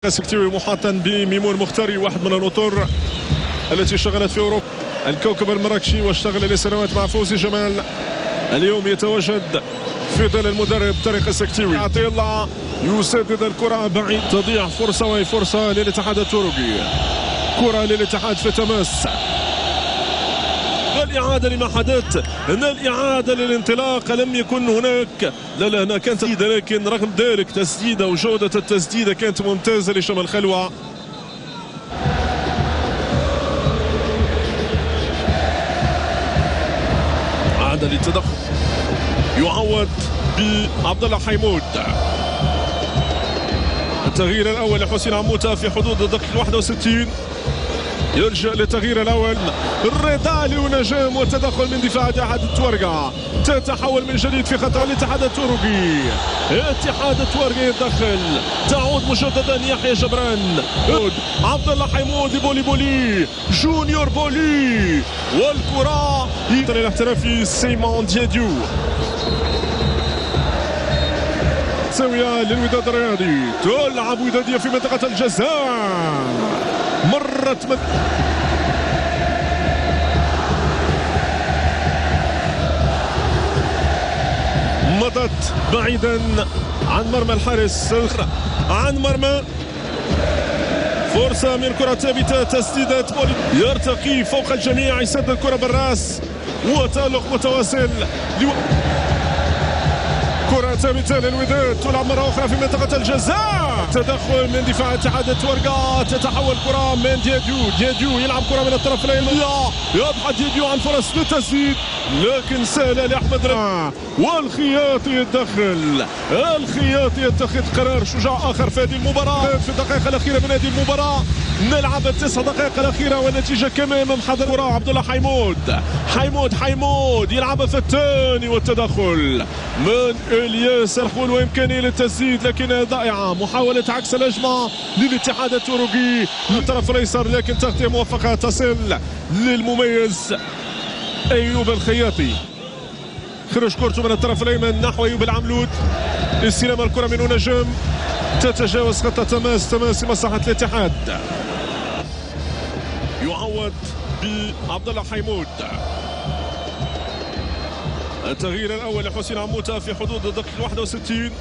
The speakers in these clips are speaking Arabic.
سكتيوي محاطا بميمون مختاري، واحد من الأطر التي اشتغلت في أوروبا، الكوكب المراكشي، واشتغل لسنوات مع فوزي جمال. اليوم يتواجد في ظل المدرب طارق السكتيوي. عطية يسدد الكرة بعيد، تضيع فرصة، وهي فرصة للاتحاد التركي. كرة للاتحاد في تماس. الإعادة لما حدث، أن الإعادة للانطلاق لم يكن هناك، لا هنا كانت تسديدة، لكن رغم ذلك تسديدة وجودة التسديدة كانت ممتازة لشمال خلوة. عادة للتدخل، يعوض بعبد الله حيمود. التغيير الأول لحسين عموتة في حدود الدقيقة 61، يلجأ للتغيير الأول. الرضا لنجم والتدخل من دفاع اتحاد التورقة، تتحول من جديد في خطر الاتحاد التركي. اتحاد التورقة يتدخل، تعود مجددا يحيى جبران، عبد الله حيمود، بولي جونيور بولي، والكرة الاحترافي سيمون دياديو. تسوية للوداد الرياضي، تلعب ودادية في منطقة الجزاء، مرت من مضت بعيدا عن مرمى الحارس، عن مرمى. فرصة من كرة ثابتة، تسديدة بولي، يرتقي فوق الجميع، يسدد الكرة بالراس، وتألق متواصل. كرة ثابتة للوداد، تلعب مرة أخرى في منطقة الجزاء، تدخل من دفاع اتحاد التورقة، تتحول كرة من دياديو يلعب كرة من الطرف الأيمن، يبحث دياديو عن فرص للتسديد، لكن سهلة لأحمد والخياطي يتدخل. الخياطي يتخذ قرار شجاع آخر في هذه المباراة. في الدقائق الأخيرة من هذه المباراة نلعب التسع دقائق الأخيرة، والنتيجة كما أمام حضر كرة عبد الله حيمود يلعب في الثاني، والتدخل من الياس الحول وإمكانية للتسديد، لكن ضائعة. محاولة عكس الهجمة للاتحاد التركي من الطرف الأيسر، لكن تغطية موفقة تصل للمميز أيوب الخياطي. خرج كرته من الطرف الأيمن نحو أيوب العملود، استلام الكرة من نجم، تتجاوز خط تماس لمصلحة الاتحاد. يعوض بعبد الله حيمود. التغيير الأول لحسين عموتة في حدود الدقيقة 61،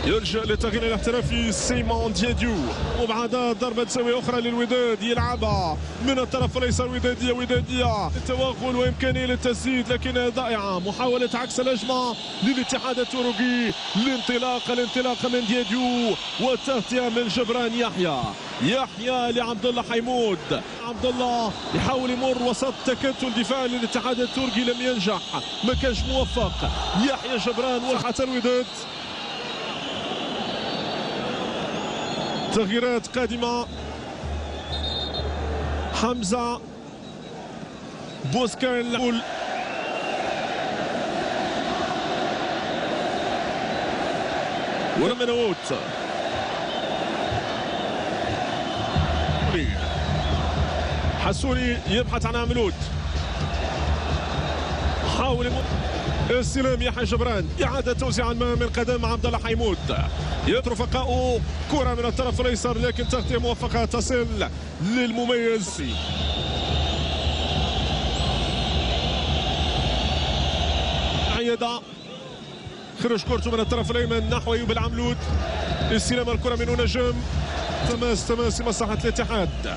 يلجأ للتغيير الاحترافي سيمون دياديو. مبعدات ضربة زاوية أخرى للوداد، يلعبها من الطرف الأيسر. ودادية التوغل وإمكانية للتسديد، لكن ضائعة. محاولة عكس الهجمة للاتحاد التركي، الانطلاق من دياديو، والتغطية من جبران يحيى لعبد الله حيمود. عبد الله يحاول يمر وسط تكتل دفاع للاتحاد التركي، لم ينجح، ما كانش موفق. يحيى جبران والحتى الوداد. تغييرات قادمة، حمزة بوسكال، ورمنوت حسوني يبحث عن عملود، حاول استلام يحيى جبران، إعادة توزيع الماء من قدم عبد الله حيمود، يترفقه كرة من الطرف الأيسر، لكن تغطية موفقة تصل للمميز. عيادة خرج كرته من الطرف الأيمن نحو أيوب العملود، استلام الكرة من نجم، تماس لمصلحة الاتحاد.